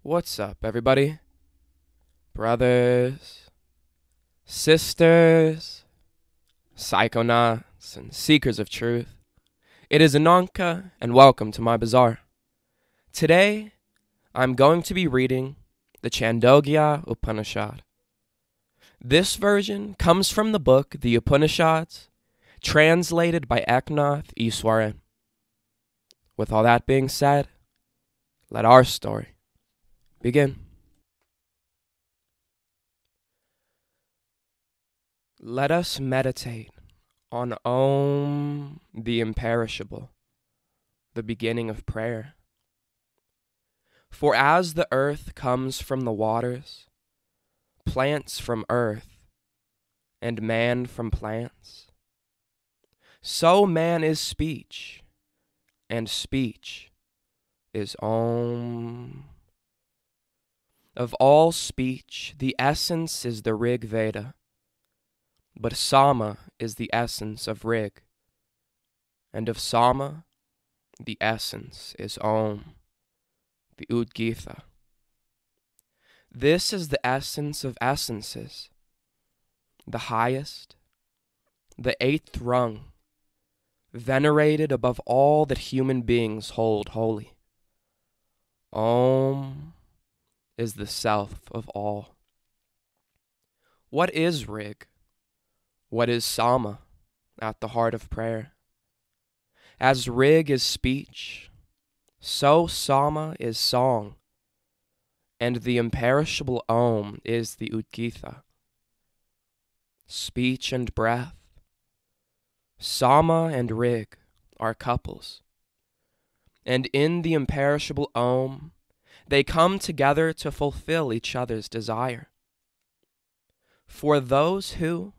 What's up, everybody? Brothers, sisters, psychonauts, and seekers of truth. It is Ananka, and welcome to my bazaar. Today, I'm going to be reading the Chandogya Upanishad. This version comes from the book The Upanishads, translated by Eknath Iswaran. With all that being said, let our story begin. Let us meditate on Om, the imperishable, the beginning of prayer. For as the earth comes from the waters, plants from earth, and man from plants, so man is speech, and speech is Om. Of all speech, the essence is the Rig Veda, but Sama is the essence of Rig, and of Sama, the essence is Om, the Udgitha. This is the essence of essences, the highest, the eighth rung, venerated above all that human beings hold holy. Om is the self of all. What is Rig? What is Sama at the heart of prayer? As Rig is speech, so Sama is song, and the imperishable Om is the Udgitha. Speech and breath, Sama and Rig are couples, and in the imperishable Om, they come together to fulfill each other's desire. For those who,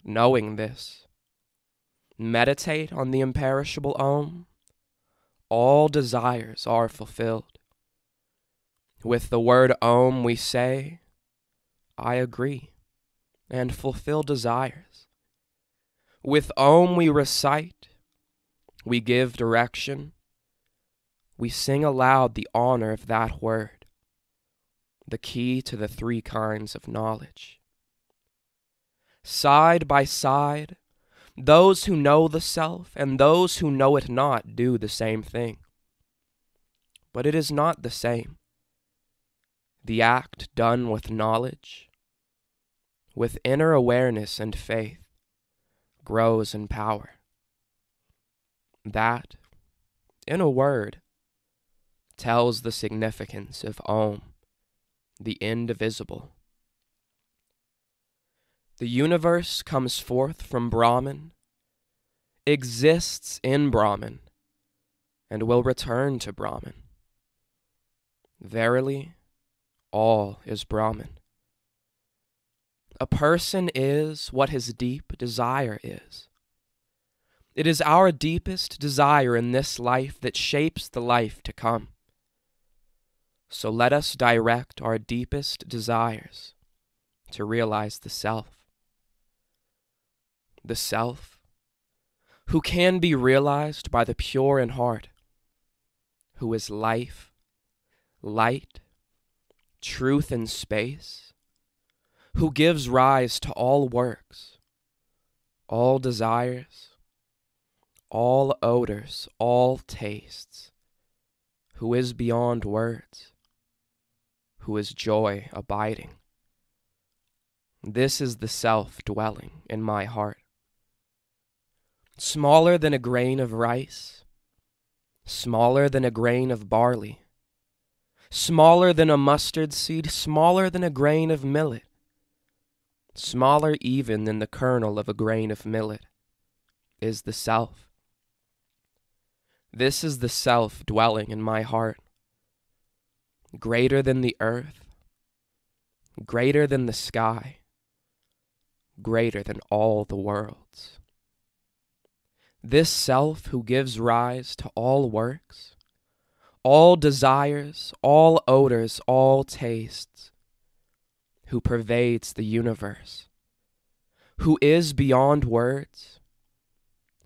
knowing this, meditate on the imperishable Om, all desires are fulfilled. With the word Om we say, I agree, and fulfill desires. With Om we recite, we give direction, we sing aloud the honor of that word, the key to the three kinds of knowledge. Side by side, those who know the self and those who know it not do the same thing. But it is not the same. The act done with knowledge, with inner awareness and faith, grows in power. That, in a word, tells the significance of Om, the indivisible. The universe comes forth from Brahman, exists in Brahman, and will return to Brahman. Verily, all is Brahman. A person is what his deep desire is. It is our deepest desire in this life that shapes the life to come. So let us direct our deepest desires to realize the self. The self, who can be realized by the pure in heart, who is life, light, truth in space, who gives rise to all works, all desires, all odors, all tastes, who is beyond words, who is joy abiding. This is the self dwelling in my heart. Smaller than a grain of rice, smaller than a grain of barley, smaller than a mustard seed, smaller than a grain of millet, smaller even than the kernel of a grain of millet, is the self. This is the self dwelling in my heart, greater than the earth, greater than the sky, greater than all the worlds. This self who gives rise to all works, all desires, all odors, all tastes, who pervades the universe, who is beyond words,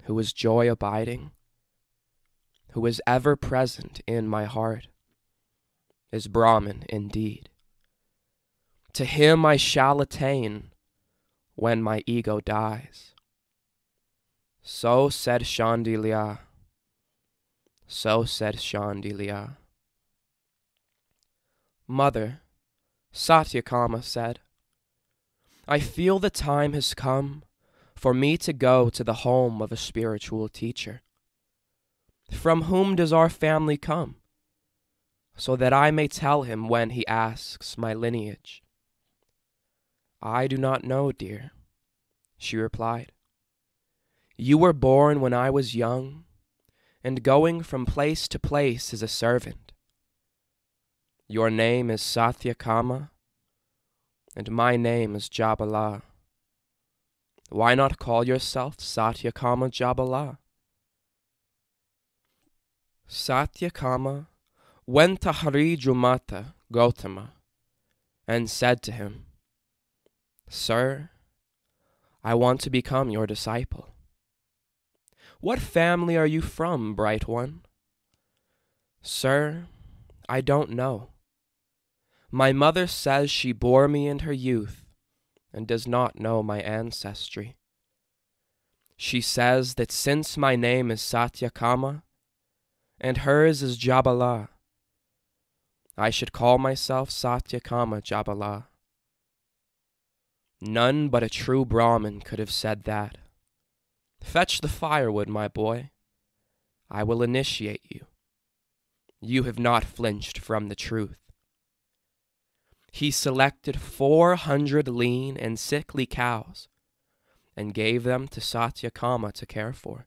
who is joy abiding, who is ever present in my heart, is Brahman indeed. To him I shall attain when my ego dies. So said Chandogya. So said Chandogya. Mother, Satyakama said, I feel the time has come for me to go to the home of a spiritual teacher. From whom does our family come, so that I may tell him when he asks my lineage? I do not know, dear, she replied. You were born when I was young, and going from place to place as a servant. Your name is Satyakama, and my name is Jabala. Why not call yourself Satyakama Jabala? Satyakama went to Harijumata Gautama and said to him, Sir, I want to become your disciple. What family are you from, bright one? Sir, I don't know. My mother says she bore me in her youth and does not know my ancestry. She says that since my name is Satyakama and hers is Jabala, I should call myself Satyakama Jabala. None but a true Brahmin could have said that. Fetch the firewood, my boy. I will initiate you. You have not flinched from the truth. He selected 400 lean and sickly cows and gave them to Satyakama to care for.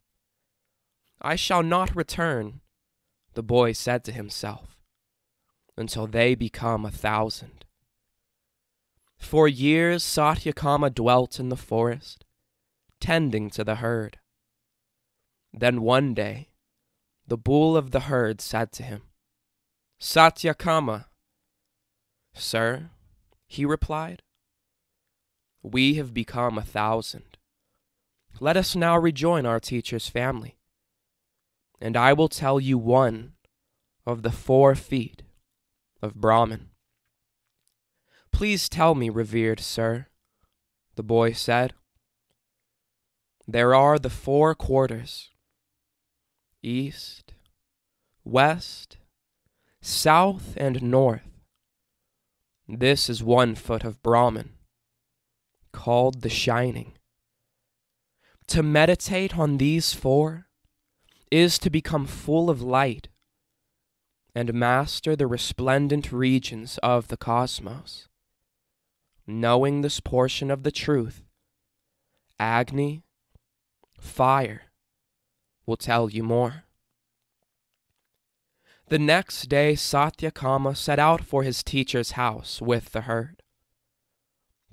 I shall not return, the boy said to himself, until they become 1,000. For years Satyakama dwelt in the forest, tending to the herd. Then one day, the bull of the herd said to him, Satyakama. Sir, he replied, we have become 1,000. Let us now rejoin our teacher's family, and I will tell you one of the 4 feet of Brahman. Please tell me, revered sir, the boy said. There are the 4 quarters, east, west, south, and north. This is 1 foot of Brahman, called the shining. To meditate on these 4 is to become full of light and master the resplendent regions of the cosmos. Knowing this portion of the truth, Agni, fire, will tell you more. The next day Satyakama set out for his teacher's house with the herd.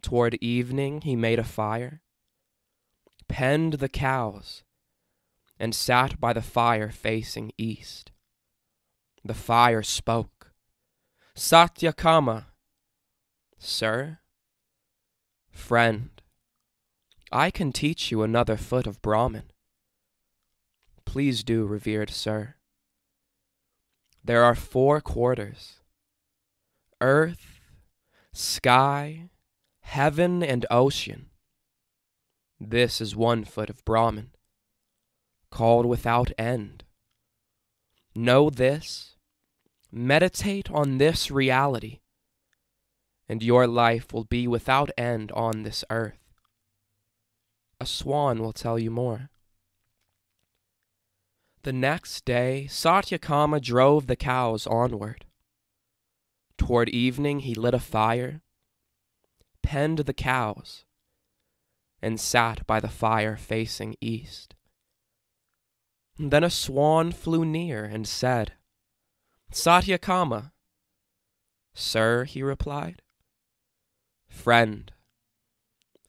Toward evening he made a fire, penned the cows, and sat by the fire facing east. The fire spoke, Satyakama, sir, friend, I can teach you another foot of Brahman. Please do, revered sir. There are 4 quarters, earth, sky, heaven, and ocean. This is 1 foot of Brahman, called without end. Know this, meditate on this reality, and your life will be without end on this earth. A swan will tell you more. The next day, Satyakama drove the cows onward. Toward evening, he lit a fire, penned the cows, and sat by the fire facing east. Then a swan flew near and said, Satyakama. Sir, he replied, friend,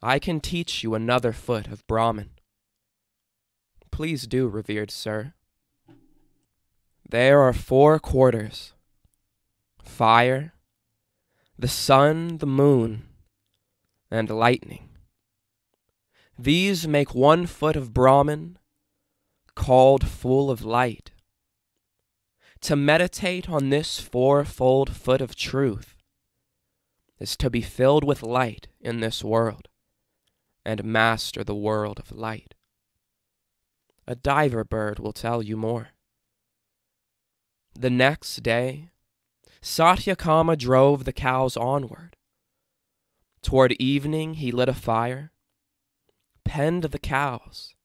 I can teach you another foot of Brahman. Please do, revered sir. There are 4 quarters, fire, the sun, the moon, and lightning. These make 1 foot of Brahman, called full of light. To meditate on this fourfold foot of truth is to be filled with light in this world and master the world of light. A diver bird will tell you more. The next day, Satyakama drove the cows onward. Toward evening he lit a fire, penned the cows,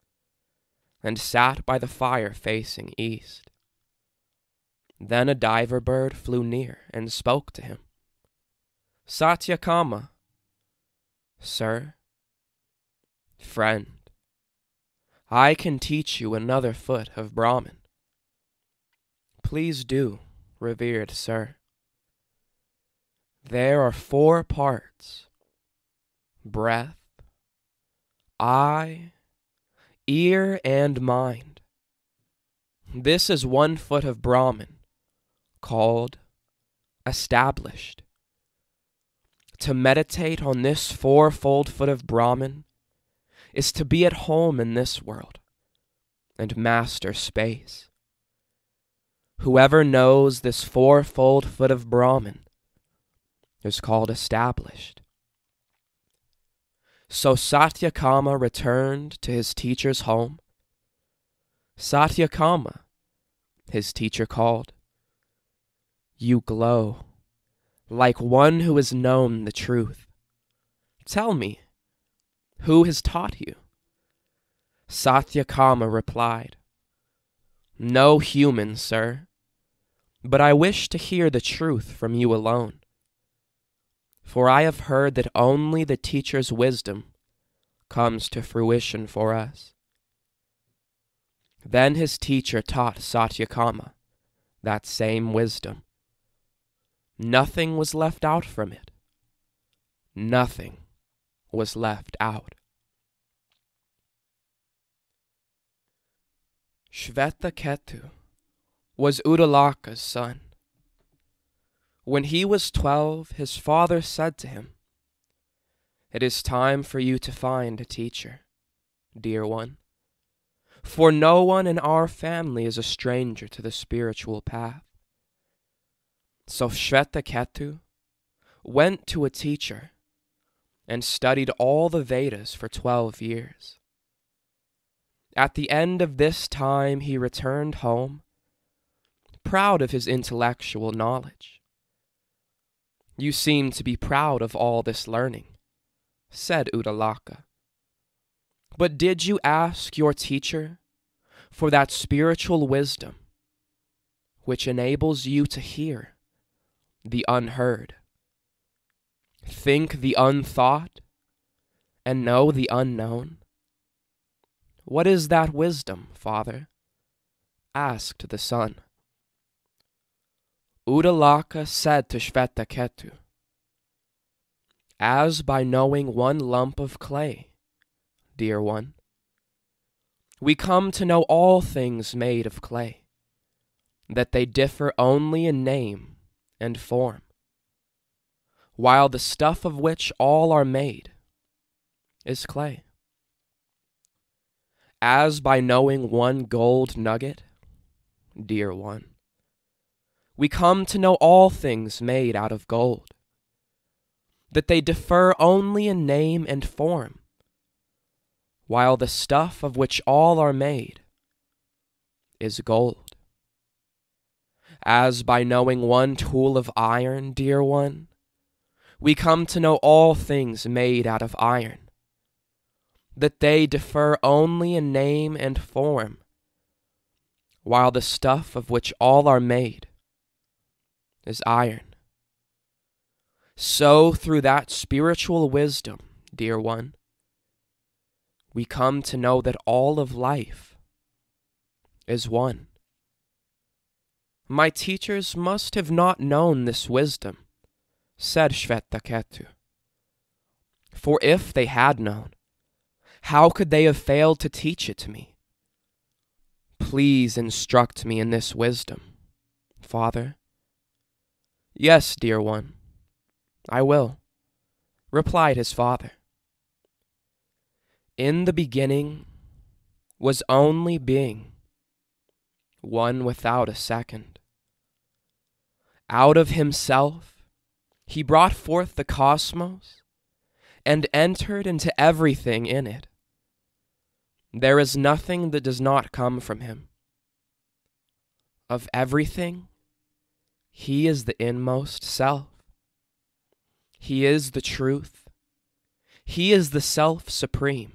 and sat by the fire facing east. Then a diver bird flew near and spoke to him. Satyakama, sir, friend, I can teach you another foot of Brahman. Please do, revered sir. There are 4 parts: breath, eye, ear, and mind. This is 1 foot of Brahman, called established. To meditate on this fourfold foot of Brahman is to be at home in this world and master space. Whoever knows this fourfold foot of Brahman is called established. So Satyakama returned to his teacher's home. Satyakama, his teacher called. You glow like one who has known the truth. Tell me, who has taught you? Satyakama replied, No human, sir, but I wish to hear the truth from you alone. For I have heard that only the teacher's wisdom comes to fruition for us. Then his teacher taught Satyakama that same wisdom. Nothing was left out from it. Nothing was left out. Shvetaketu was Udalaka's son. When he was 12, his father said to him, It is time for you to find a teacher, dear one, for no one in our family is a stranger to the spiritual path. So Shvetaketu went to a teacher and studied all the Vedas for 12 years. At the end of this time he returned home, proud of his intellectual knowledge. You seem to be proud of all this learning, said Udalaka. But did you ask your teacher for that spiritual wisdom which enables you to hear the unheard, think the unthought, and know the unknown? What is that wisdom, father? Asked the son. Udalaka said to Shvetaketu, As by knowing 1 lump of clay, dear one, we come to know all things made of clay, that they differ only in name and form, while the stuff of which all are made is clay. As by knowing 1 gold nugget, dear one, we come to know all things made out of gold, that they differ only in name and form, while the stuff of which all are made is gold. As by knowing 1 tool of iron, dear one, we come to know all things made out of iron, that they differ only in name and form, while the stuff of which all are made is iron. So through that spiritual wisdom, dear one, we come to know that all of life is one. My teachers must have not known this wisdom, said Shvetaketu. For if they had known, how could they have failed to teach it to me? Please instruct me in this wisdom, father. Yes, dear one, I will, replied his father. In the beginning was only being, one without a second. Out of himself, he brought forth the cosmos and entered into everything in it. There is nothing that does not come from him. Of everything, he is the inmost self. He is the truth. He is the self supreme.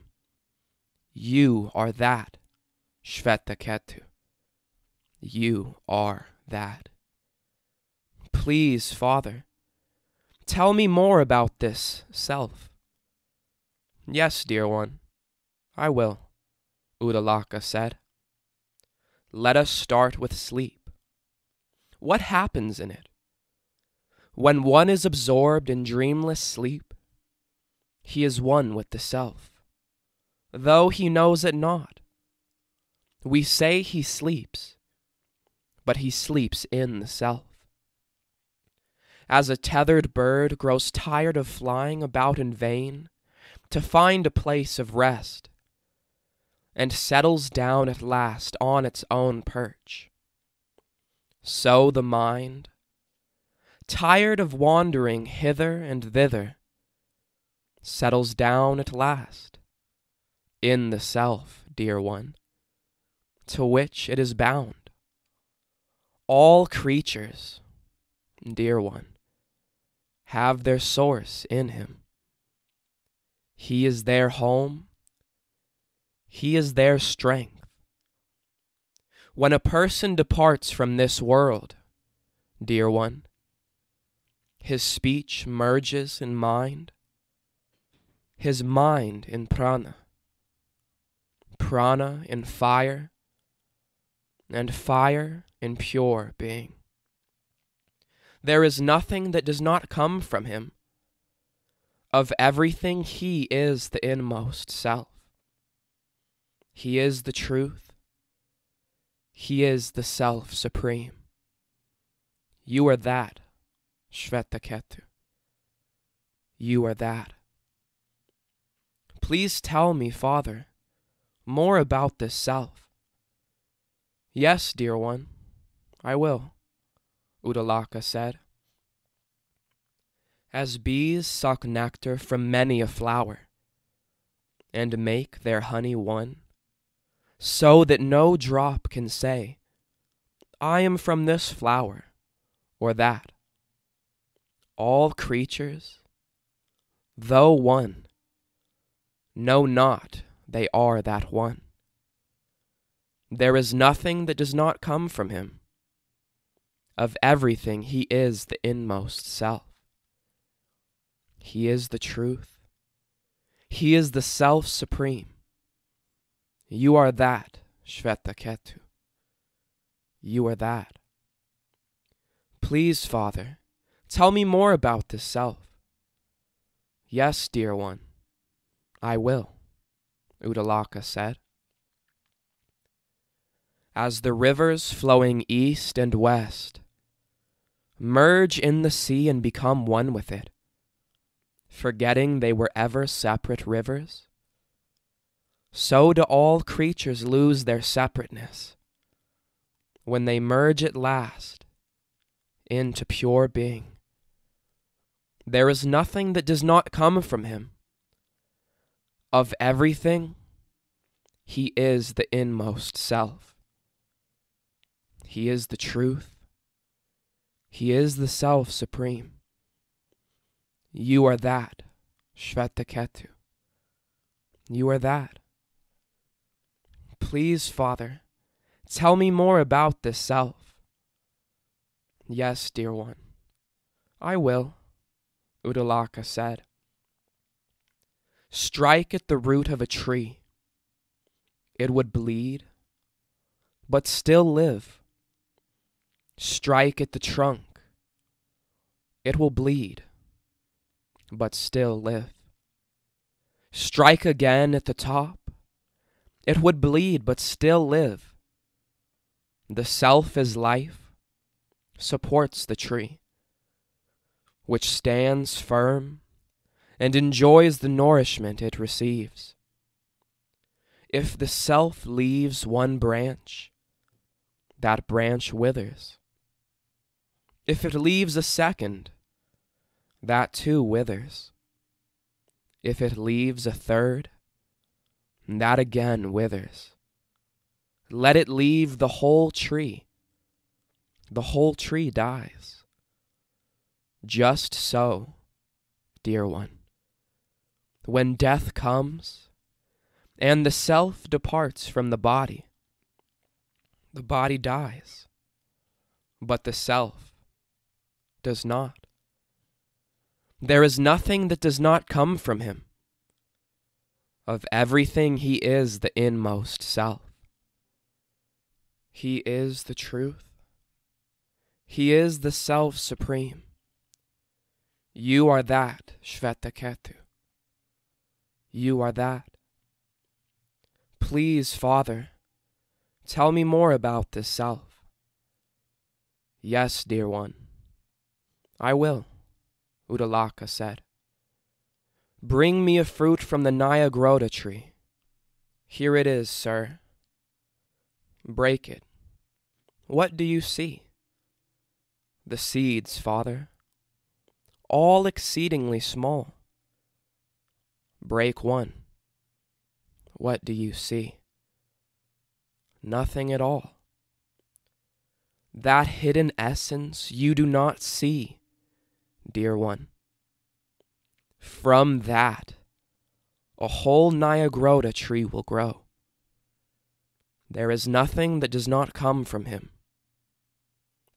You are that, Shvetaketu. You are that. Please, Father, tell me more about this self. Yes, dear one, I will, Udalaka said. Let us start with sleep. What happens in it? When one is absorbed in dreamless sleep, he is one with the self, though he knows it not. We say he sleeps, but he sleeps in the self. As a tethered bird grows tired of flying about in vain to find a place of rest, and settles down at last on its own perch, so the mind, tired of wandering hither and thither, settles down at last in the self, dear one, to which it is bound. All creatures, dear one, have their source in him. He is their home. He is their strength. When a person departs from this world, dear one, his speech merges in mind, his mind in prana, prana in fire, and fire in pure being. There is nothing that does not come from him. Of everything, he is the inmost self. He is the truth. He is the self supreme. You are that, Shvetaketu. You are that. Please tell me, Father, more about this self. Yes, dear one, I will, Udalaka said. As bees suck nectar from many a flower, and make their honey one, so that no drop can say, I am from this flower or that. All creatures, though one, know not they are that one. There is nothing that does not come from him. Of everything, he is the inmost self. He is the truth. He is the self supreme. You are that, Shvetaketu. You are that. Please, Father, tell me more about this self. Yes, dear one, I will, Udalaka said. As the rivers flowing east and west merge in the sea and become one with it, forgetting they were ever separate rivers, so do all creatures lose their separateness when they merge at last into pure being. There is nothing that does not come from him. Of everything, he is the inmost self. He is the truth. He is the self supreme. You are that, Shvetaketu. You are that. Please, Father, tell me more about this self. Yes, dear one, I will, Udalaka said. Strike at the root of a tree. It would bleed, but still live. Strike at the trunk. It will bleed, but still live. Strike again at the top. It would bleed, but still live. The self is life, supports the tree, which stands firm and enjoys the nourishment it receives. If the self leaves one branch, that branch withers. If it leaves a second, that too withers. If it leaves a third, that again withers. Let it leave the whole tree dies. Just so, dear one, when death comes and the self departs from the body dies, but the self does not. There is nothing that does not come from him. Of everything he is the inmost self. He is the truth. He is the self supreme. You are that, Shvetaketu. You are that. Please, Father, tell me more about this self. Yes, dear one, I will, Udalaka said. Bring me a fruit from the Nyagrota tree. Here it is, sir. Break it. What do you see? The seeds, Father, all exceedingly small. Break one. What do you see? Nothing at all. That hidden essence you do not see, dear one. From that, a whole Nyagrota tree will grow. There is nothing that does not come from him.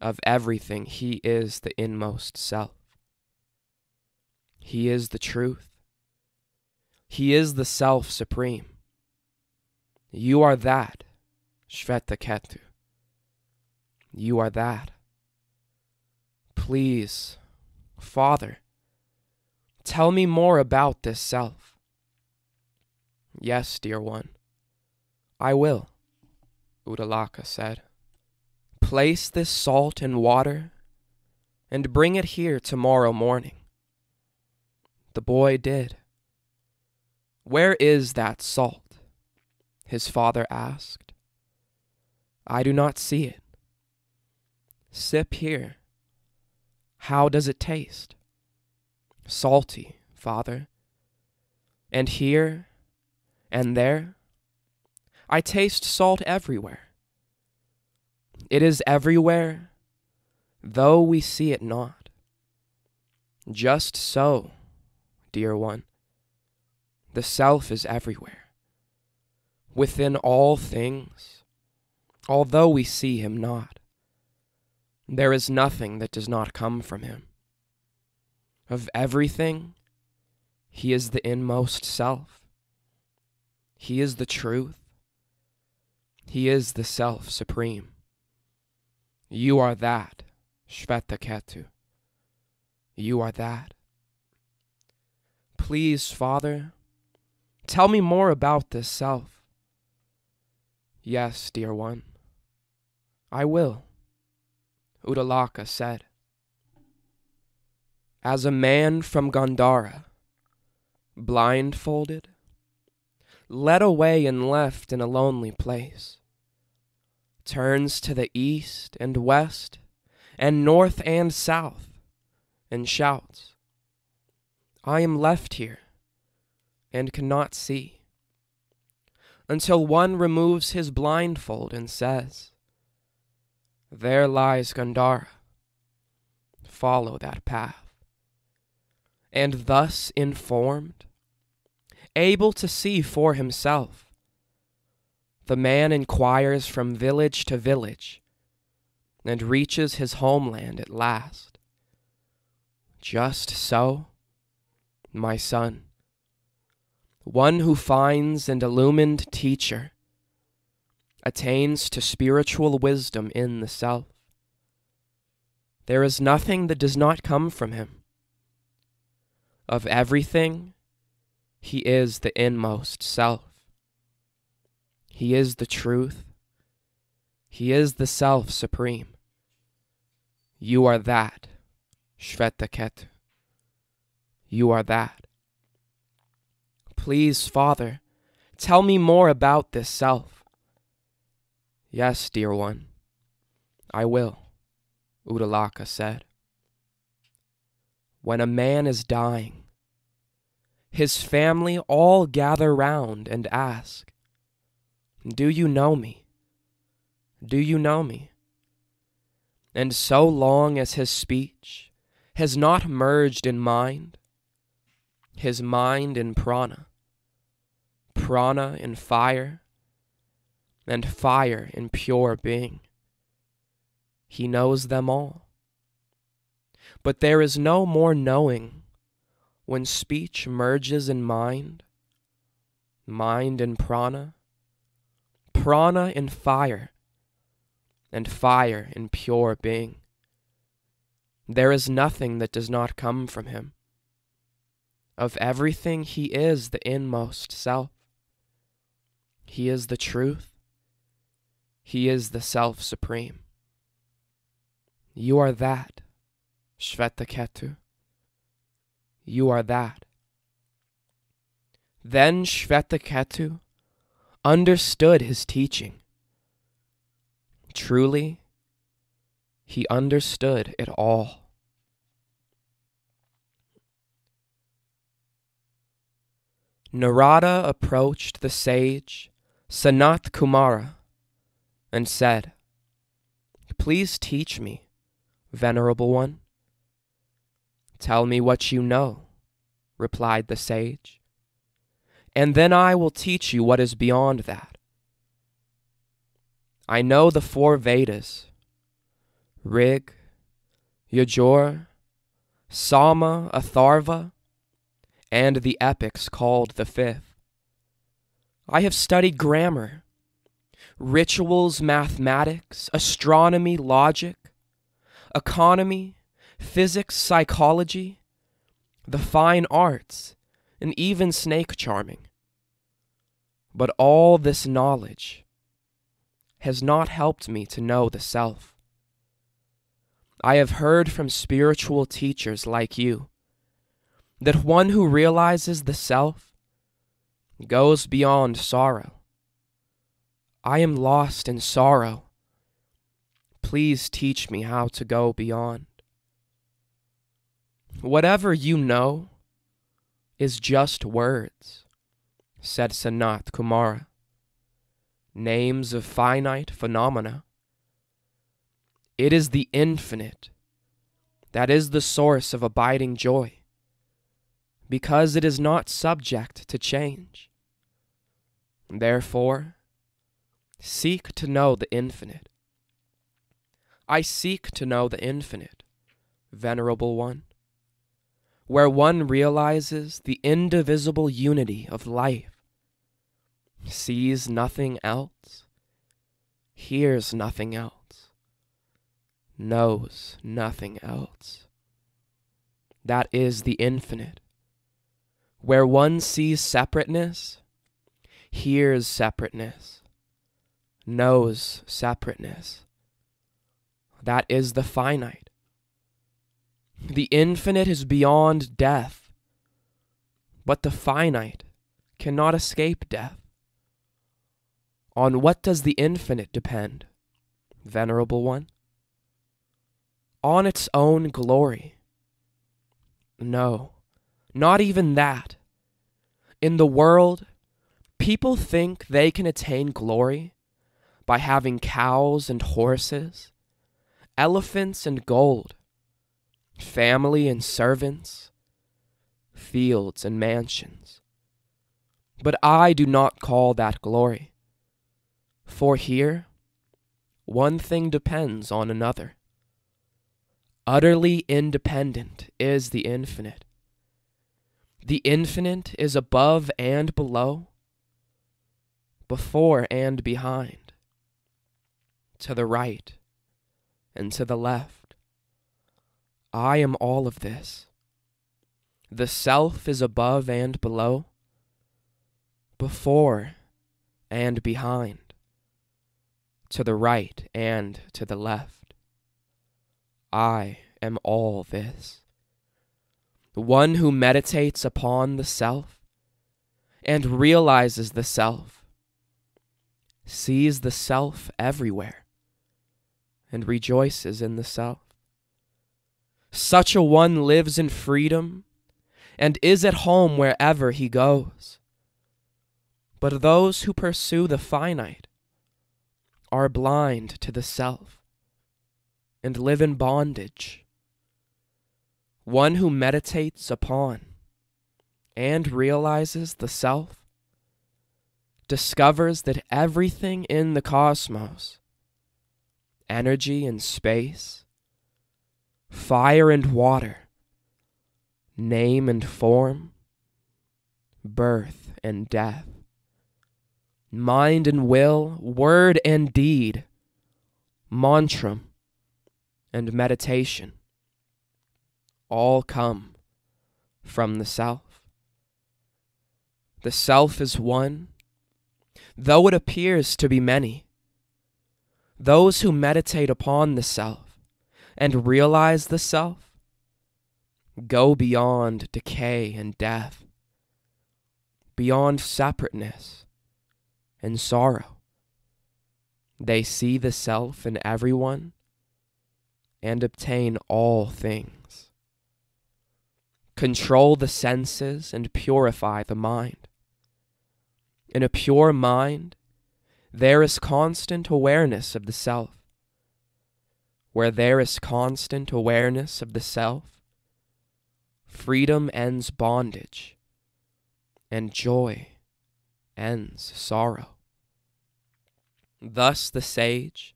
Of everything, he is the inmost self. He is the truth. He is the self supreme. You are that, Shvetaketu. You are that. Please, Father, tell me more about this self. Yes, dear one, I will, Udalaka said. Place this salt in water and bring it here tomorrow morning. The boy did. Where is that salt? His father asked. I do not see it. Sip here. How does it taste? Salty, Father. And here and there, I taste salt everywhere. It is everywhere, though we see it not. Just so, dear one, the self is everywhere, within all things, although we see him not. There is nothing that does not come from him. Of everything, he is the inmost self. He is the truth. He is the self supreme. You are that, Shvetaketu. You are that. Please, Father, tell me more about this self. Yes, dear one, I will, Udalaka said. As a man from Gandhara, blindfolded, led away and left in a lonely place, turns to the east and west and north and south and shouts, I am left here and cannot see, until one removes his blindfold and says, there lies Gandhara, follow that path. And thus informed, able to see for himself, the man inquires from village to village and reaches his homeland at last. Just so, my son, one who finds an illumined teacher attains to spiritual wisdom in the self. There is nothing that does not come from him. Of everything, he is the inmost self. He is the truth. He is the self supreme. You are that, Shvetaketu. You are that. Please, Father, tell me more about this self. Yes, dear one, I will, Uddalaka said. When a man is dying, his family all gather round and ask, "Do you know me? Do you know me?" And so long as his speech has not merged in mind, his mind in prana, prana in fire, and fire in pure being, he knows them all. But there is no more knowing when speech merges in mind, mind in prana, prana in fire, and fire in pure being. There is nothing that does not come from him. Of everything he is the inmost self. He is the truth. He is the self supreme. You are that, Shvetaketu. You are that. Then Shvetaketu understood his teaching. Truly, he understood it all. Narada approached the sage Sanat Kumara and said, "Please teach me, Venerable One." "Tell me what you know," replied the sage, "and then I will teach you what is beyond that." "I know the 4 Vedas, Rig, Yajur, Sama, Atharva, and the epics called the 5th. I have studied grammar, rituals, mathematics, astronomy, logic, economy, physics, psychology, the fine arts, and even snake charming. But all this knowledge has not helped me to know the self. I have heard from spiritual teachers like you that one who realizes the self goes beyond sorrow. I am lost in sorrow. Please teach me how to go beyond." "Whatever you know is just words," said Sanat Kumara. "Names of finite phenomena. It is the infinite that is the source of abiding joy, because it is not subject to change. Therefore, seek to know the infinite." "I seek to know the infinite, Venerable One, where one realizes the indivisible unity of life, sees nothing else, hears nothing else, knows nothing else. That is the infinite, where one sees separateness, hears separateness, knows separateness. That is the finite. The infinite is beyond death, but the finite cannot escape death. On what does the infinite depend, Venerable One? On its own glory. No, not even that. In the world, people think they can attain glory by having cows and horses, elephants and gold, family and servants, fields and mansions. But I do not call that glory, for here one thing depends on another. Utterly independent is the infinite. The infinite is above and below, before and behind, to the right and to the left. I am all of this. The self is above and below, before and behind, to the right and to the left. I am all this. One who meditates upon the self and realizes the self, sees the self everywhere, and rejoices in the self. Such a one lives in freedom and is at home wherever he goes. But those who pursue the finite are blind to the self and live in bondage. One who meditates upon and realizes the self discovers that everything in the cosmos, energy and space, fire and water, name and form, birth and death, mind and will, word and deed, mantram and meditation, all come from the self. The self is one, though it appears to be many. Those who meditate upon the self and realize the self go beyond decay and death, beyond separateness and sorrow. They see the self in everyone and obtain all things. Control the senses and purify the mind. In a pure mind, there is constant awareness of the self. Where there is constant awareness of the self, freedom ends bondage, and joy ends sorrow. Thus the sage,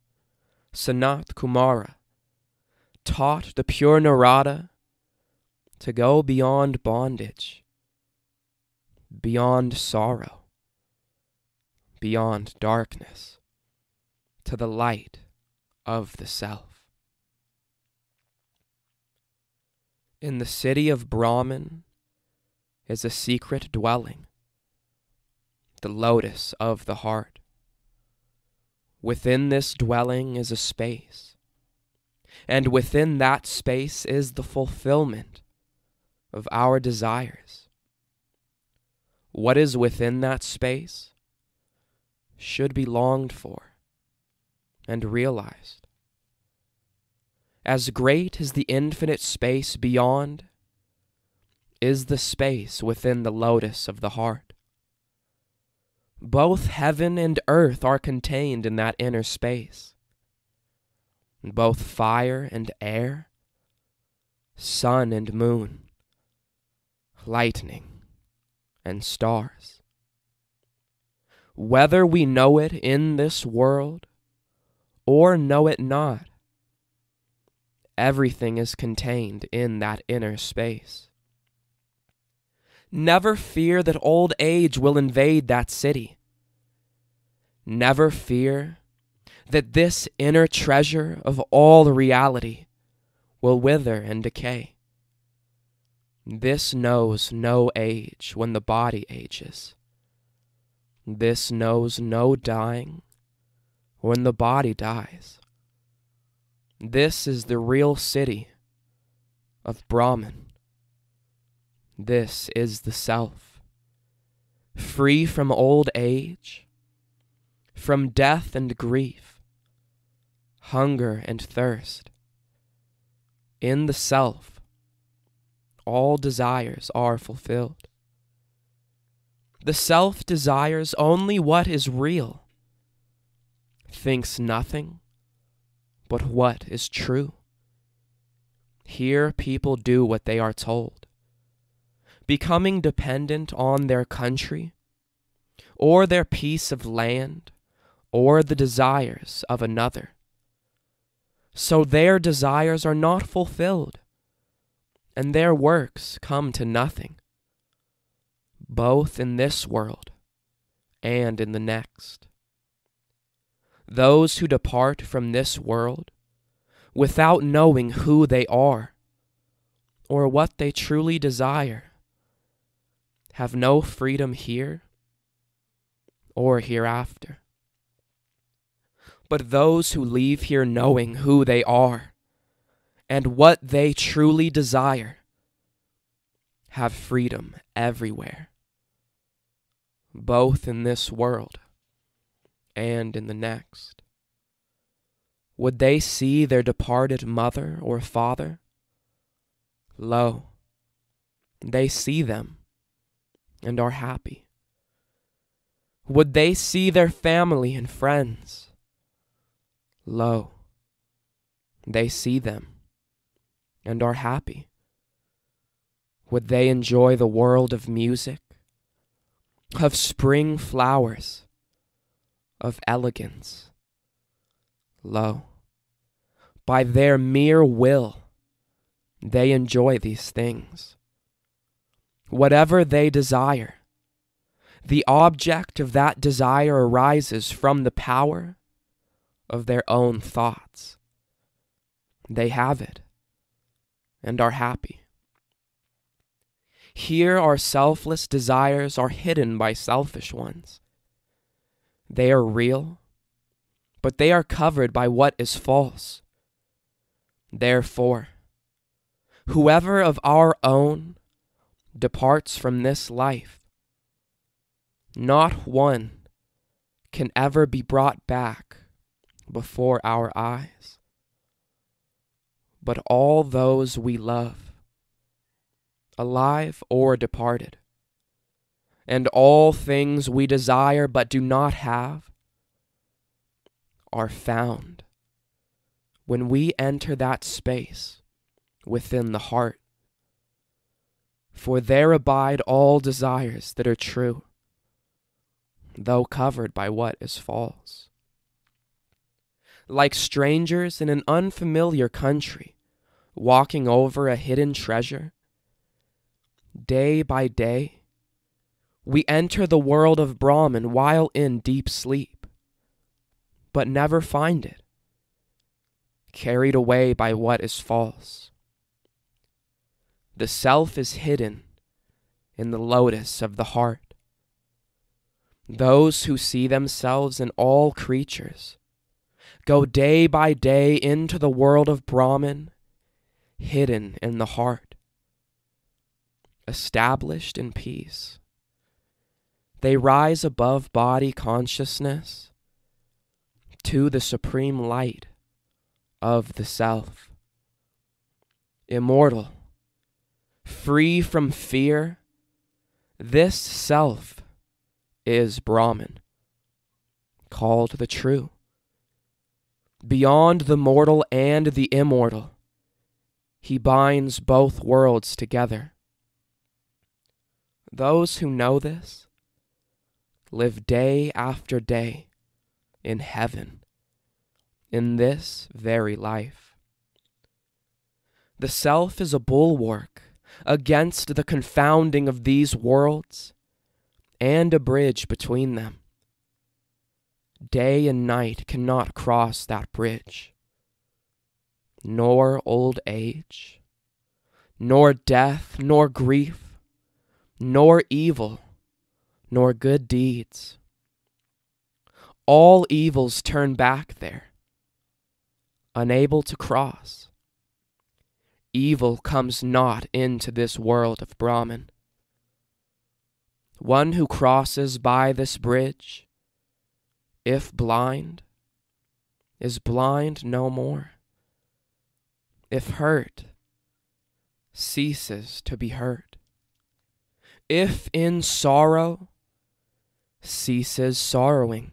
Sanat Kumara, taught the pure Narada to go beyond bondage, beyond sorrow, beyond darkness, to the light of the self. In the city of Brahman is a secret dwelling, the lotus of the heart. Within this dwelling is a space, and within that space is the fulfillment of our desires. What is within that space should be longed for and realized. As great as the infinite space beyond is the space within the lotus of the heart. Both heaven and earth are contained in that inner space. Both fire and air, sun and moon, lightning and stars. Whether we know it in this world or know it not, everything is contained in that inner space. Never fear that old age will invade that city. Never fear that this inner treasure of all reality will wither and decay. This knows no age when the body ages. This knows no dying when the body dies. This is the real city of Brahman. This is the self, free from old age, from death and grief, hunger and thirst. In the self, all desires are fulfilled. The self desires only what is real, thinks nothing but what is true. Here people do what they are told, becoming dependent on their country, or their piece of land, or the desires of another. So their desires are not fulfilled, and their works come to nothing, both in this world and in the next. Those who depart from this world without knowing who they are or what they truly desire have no freedom here or hereafter. But those who leave here knowing who they are and what they truly desire have freedom everywhere, both in this world and in the next. Would they see their departed mother or father, Lo, they see them and are happy. Would they see their family and friends? Lo, they see them and are happy. Would they enjoy the world of music, of spring flowers, of elegance? Lo, by their mere will, they enjoy these things. Whatever they desire, the object of that desire arises from the power of their own thoughts. They have it and are happy. Here our selfless desires are hidden by selfish ones. They are real, but they are covered by what is false. Therefore, whoever of our own departs from this life, not one can ever be brought back before our eyes. But all those we love, alive or departed, and all things we desire but do not have, are found when we enter that space within the heart. For there abide all desires that are true, though covered by what is false. Like strangers in an unfamiliar country, walking over a hidden treasure, day by day, we enter the world of Brahman while in deep sleep, but never find it, carried away by what is false. The self is hidden in the lotus of the heart. Those who see themselves in all creatures go day by day into the world of Brahman, hidden in the heart, established in peace. They rise above body consciousness to the supreme light of the self. Immortal, free from fear, this self is Brahman, called the true. Beyond the mortal and the immortal, he binds both worlds together. Those who know this live day after day in heaven, in this very life. The self is a bulwark against the confounding of these worlds and a bridge between them. Day and night cannot cross that bridge, nor old age, nor death, nor grief, nor evil, nor good deeds. All evils turn back there, unable to cross. Evil comes not into this world of Brahman. One who crosses by this bridge, if blind, is blind no more. If hurt, ceases to be hurt. If in sorrow, ceases sorrowing.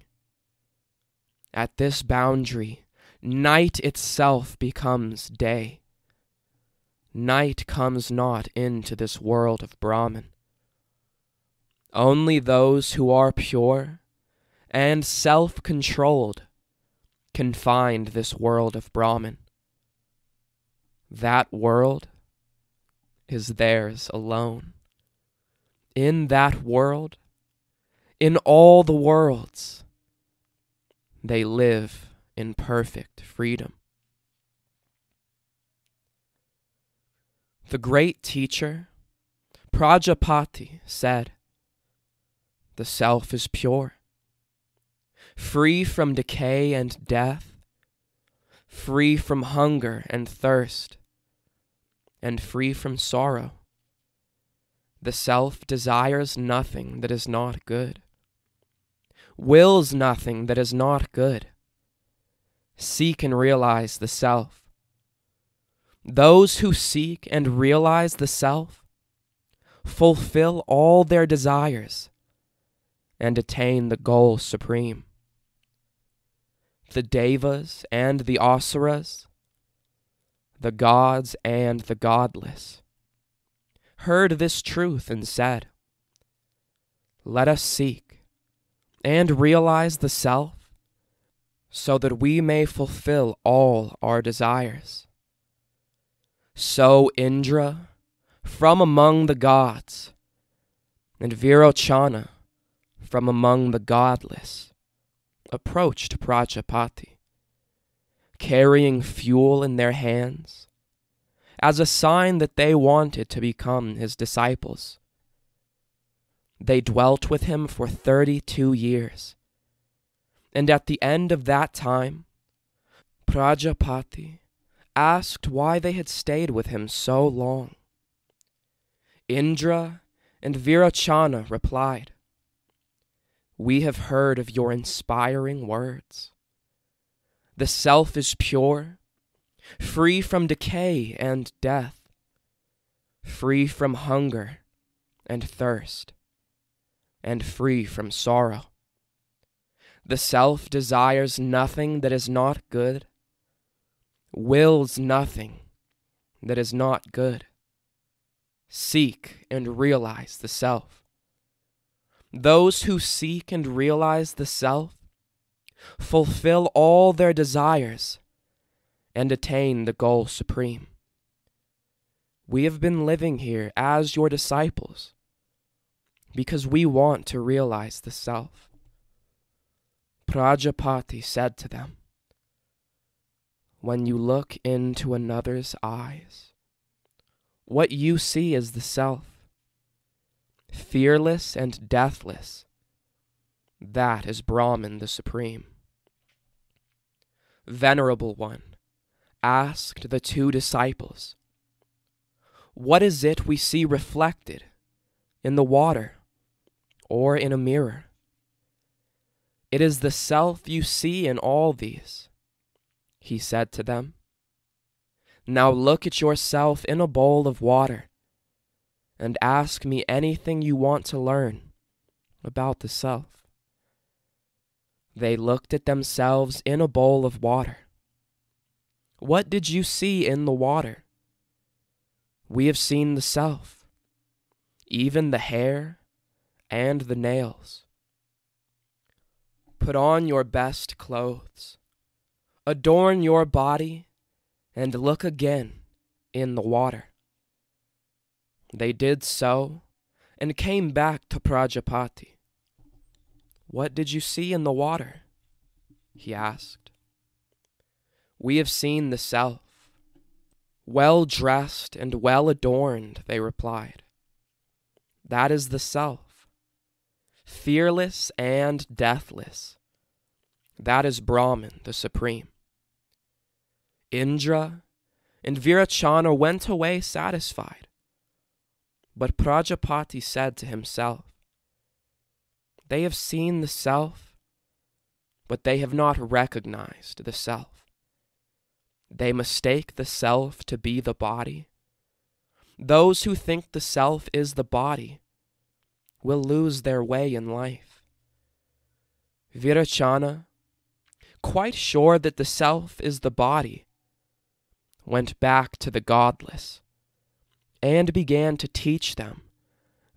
At this boundary, night itself becomes day. Night comes not into this world of Brahman. Only those who are pure and self-controlled can find this world of Brahman. That world is theirs alone. In that world, in all the worlds, they live in perfect freedom. The great teacher, Prajapati, said, "The self is pure, free from decay and death, free from hunger and thirst, and free from sorrow. The self desires nothing that is not good, wills nothing that is not good. Seek and realize the self. Those who seek and realize the self fulfill all their desires and attain the goal supreme. The devas and the asuras, the gods and the godless, heard this truth and said, "Let us seek and realize the self so that we may fulfill all our desires." So Indra, from among the gods, and Virochana, from among the godless, approached Prajapati, carrying fuel in their hands, as a sign that they wanted to become his disciples. They dwelt with him for 32 years, and at the end of that time, Prajapati asked why they had stayed with him so long. Indra and Virochana replied, "We have heard of your inspiring words. The self is pure, free from decay and death, free from hunger and thirst, and free from sorrow. The self desires nothing that is not good, wills nothing that is not good. Seek and realize the self. Those who seek and realize the self fulfill all their desires and attain the goal supreme. We have been living here as your disciples because we want to realize the self." Prajapati said to them, "When you look into another's eyes, what you see is the self, fearless and deathless. That is Brahman the Supreme." Venerable One asked the two disciples, "What is it we see reflected in the water or in a mirror?" "It is the self you see in all these," he said to them. "Now look at yourself in a bowl of water and ask me anything you want to learn about the self." They looked at themselves in a bowl of water. "What did you see in the water?" "We have seen the self, even the hair and the nails." "Put on your best clothes, adorn your body, and look again in the water." They did so and came back to Prajapati. "What did you see in the water?" he asked. "We have seen the self, well dressed and well adorned," they replied. "That is the self, fearless and deathless. That is Brahman the Supreme." Indra and Virochana went away satisfied, but Prajapati said to himself, "They have seen the self, but they have not recognized the self. They mistake the self to be the body. Those who think the self is the body will lose their way in life." Virochana, quite sure that the self is the body, went back to the godless and began to teach them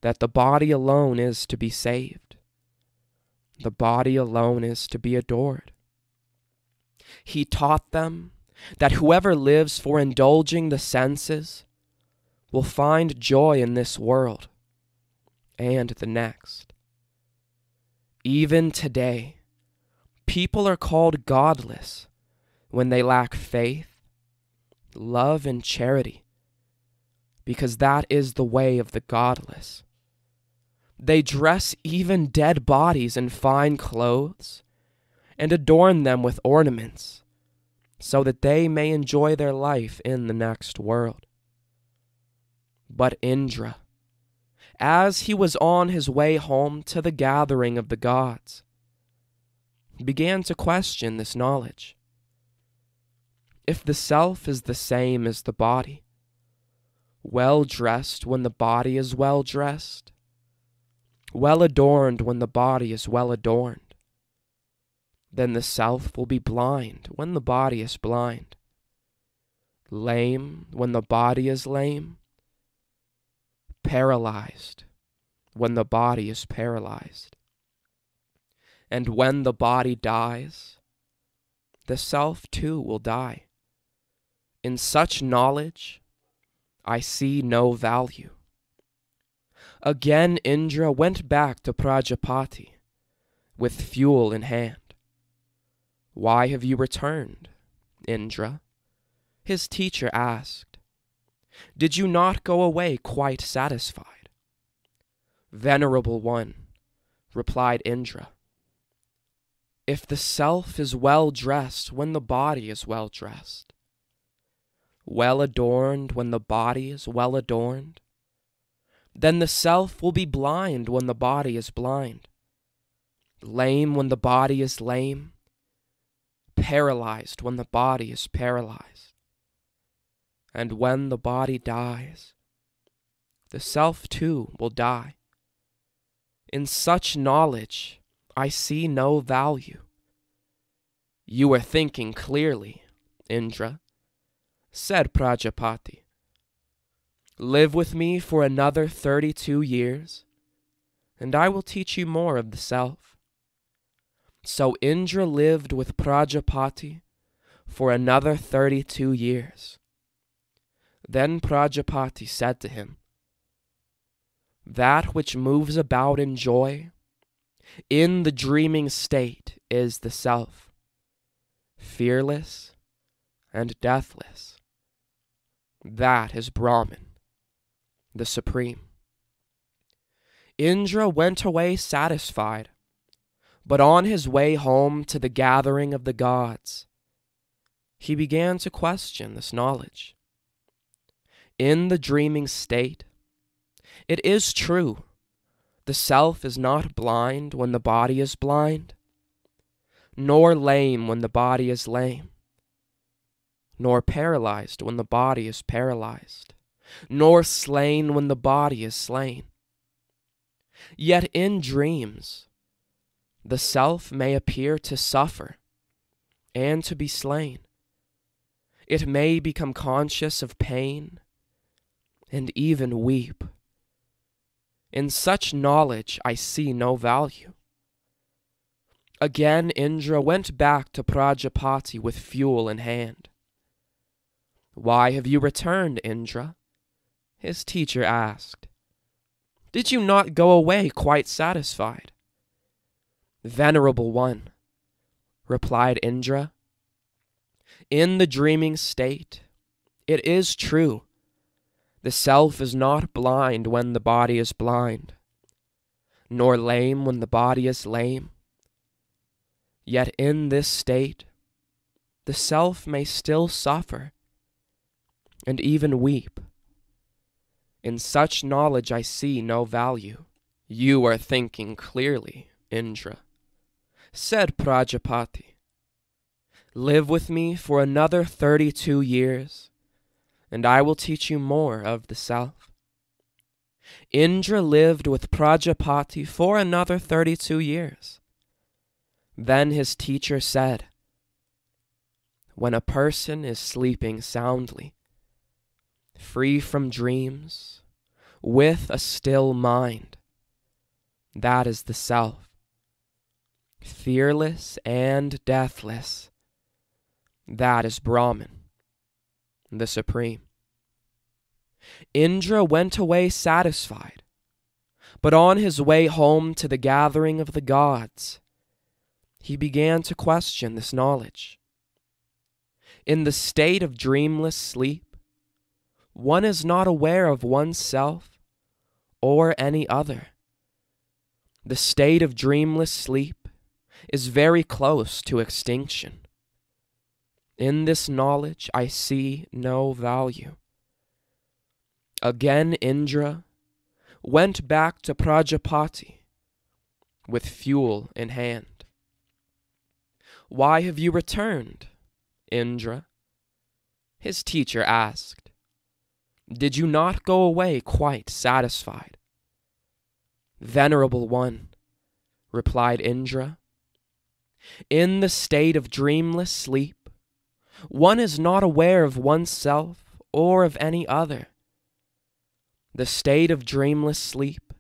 that the body alone is to be saved. The body alone is to be adored. He taught them that whoever lives for indulging the senses will find joy in this world and the next. Even today, people are called godless when they lack faith, love, and charity, because that is the way of the godless. They dress even dead bodies in fine clothes and adorn them with ornaments so that they may enjoy their life in the next world. But Indra, as he was on his way home to the gathering of the gods, began to question this knowledge. If the self is the same as the body, well dressed when the body is well dressed, well adorned when the body is well adorned, then the self will be blind when the body is blind, lame when the body is lame, paralyzed when the body is paralyzed. And when the body dies, the self too will die. In such knowledge, I see no value. Again Indra went back to Prajapati with fuel in hand. Why have you returned, Indra? His teacher asked. Did you not go away quite satisfied? Venerable one, replied Indra, if the self is well dressed when the body is well dressed, well adorned when the body is well adorned, then the self will be blind when the body is blind, lame when the body is lame, paralyzed when the body is paralyzed. And when the body dies, the self too will die. In such knowledge, I see no value. You are thinking clearly, Indra, said Prajapati. Live with me for another 32 years, and I will teach you more of the self. So Indra lived with Prajapati for another 32 years. Then Prajapati said to him, that which moves about in joy, in the dreaming state, is the self, fearless and deathless. That is Brahman, the Supreme. Indra went away satisfied, but on his way home to the gathering of the gods, he began to question this knowledge. In the dreaming state, it is true, the self is not blind when the body is blind, nor lame when the body is lame, nor paralyzed when the body is paralyzed, nor slain when the body is slain. Yet in dreams, the self may appear to suffer and to be slain. It may become conscious of pain and even weep. In such knowledge I see no value. Again Indra went back to Prajapati with fuel in hand. Why have you returned, Indra? His teacher asked. Did you not go away quite satisfied? Venerable one, replied Indra, in the dreaming state, it is true, the self is not blind when the body is blind, nor lame when the body is lame. Yet in this state, the self may still suffer and even weep. In such knowledge I see no value. You are thinking clearly, Indra, said Prajapati. Live with me for another 32 years, and I will teach you more of the self. Indra lived with Prajapati for another 32 years. Then his teacher said, when a person is sleeping soundly, free from dreams, with a still mind, that is the self, fearless and deathless, that is Brahman, the Supreme. Indra went away satisfied, but on his way home to the gathering of the gods, he began to question this knowledge. In the state of dreamless sleep, one is not aware of oneself or any other. The state of dreamless sleep is very close to extinction. In this knowledge I see no value. Again Indra went back to Prajapati with fuel in hand. Why have you returned, Indra? His teacher asked, "Did you not go away quite satisfied?" "Venerable one," replied Indra, "in the state of dreamless sleep, one is not aware of oneself or of any other. The state of dreamless sleep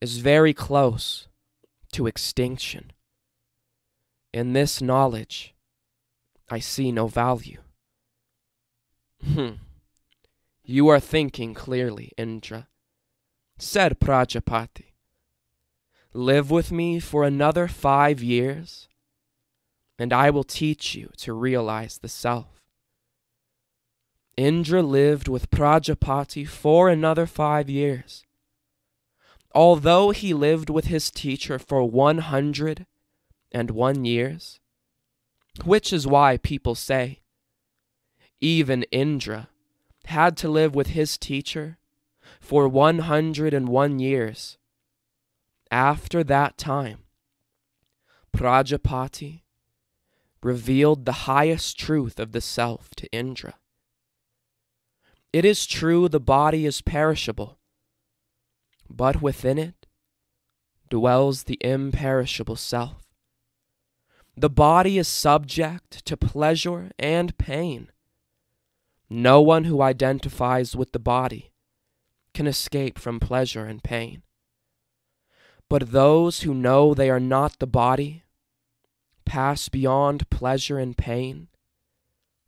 is very close to extinction. In this knowledge, I see no value." "You are thinking clearly, Indra," said Prajapati. "Live with me for another 5 years, and I will teach you to realize the self." Indra lived with Prajapati for another 5 years. Although he lived with his teacher for 101 years, which is why people say even Indra had to live with his teacher for 101 years. After that time, Prajapati revealed the highest truth of the self to Indra. It is true the body is perishable, but within it dwells the imperishable self. The body is subject to pleasure and pain. No one who identifies with the body can escape from pleasure and pain. But those who know they are not the body pass beyond pleasure and pain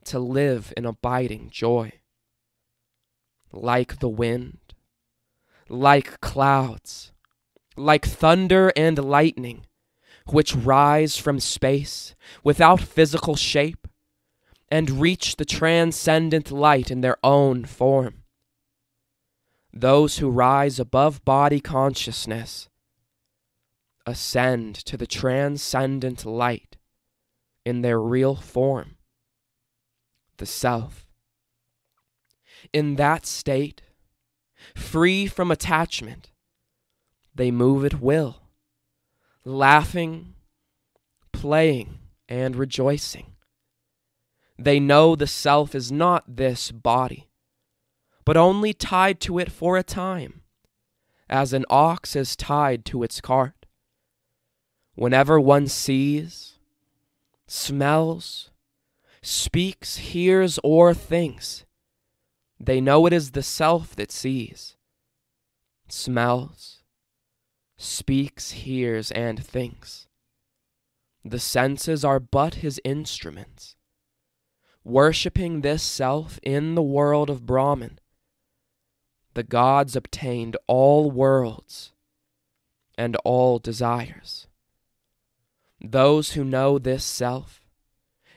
to live in abiding joy. Like the wind, like clouds, like thunder and lightning, which rise from space without physical shape and reach the transcendent light in their own form. Those who rise above body consciousness ascend to the transcendent light in their real form, the self. In that state, free from attachment, they move at will, laughing, playing, and rejoicing. They know the self is not this body, but only tied to it for a time, as an ox is tied to its cart. Whenever one sees, smells, speaks, hears, or thinks, they know it is the self that sees, smells, speaks, hears, and thinks. The senses are but his instruments. Worshipping this self in the world of Brahman, the gods obtained all worlds and all desires. Those who know this self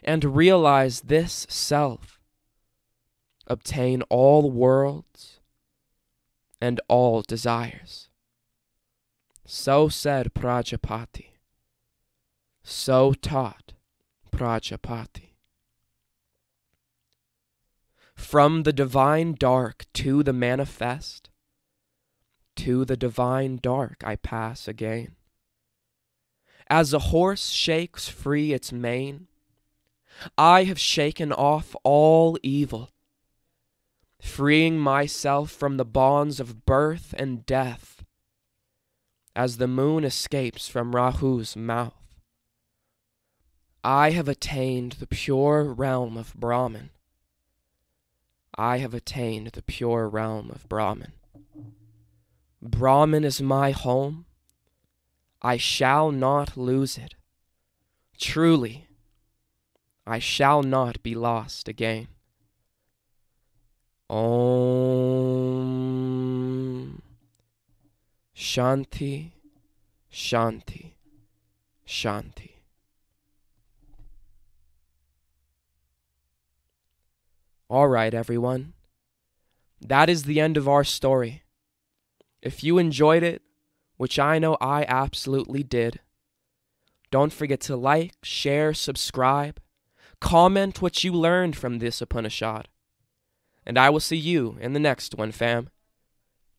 and realize this self obtain all worlds and all desires. So said Prajapati. So taught Prajapati. From the divine dark to the manifest, to the divine dark I pass again. As a horse shakes free its mane, I have shaken off all evil, freeing myself from the bonds of birth and death, as the moon escapes from Rahu's mouth. I have attained the pure realm of Brahman. I have attained the pure realm of Brahman. Brahman is my home. I shall not lose it. Truly, I shall not be lost again. Om Shanti, Shanti, Shanti. All right, everyone. That is the end of our story. If you enjoyed it, which I know I absolutely did, don't forget to like, share, subscribe, comment what you learned from this Upanishad. And I will see you in the next one, fam.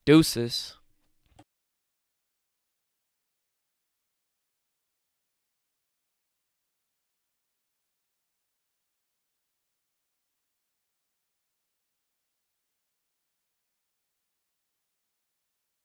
Deuces.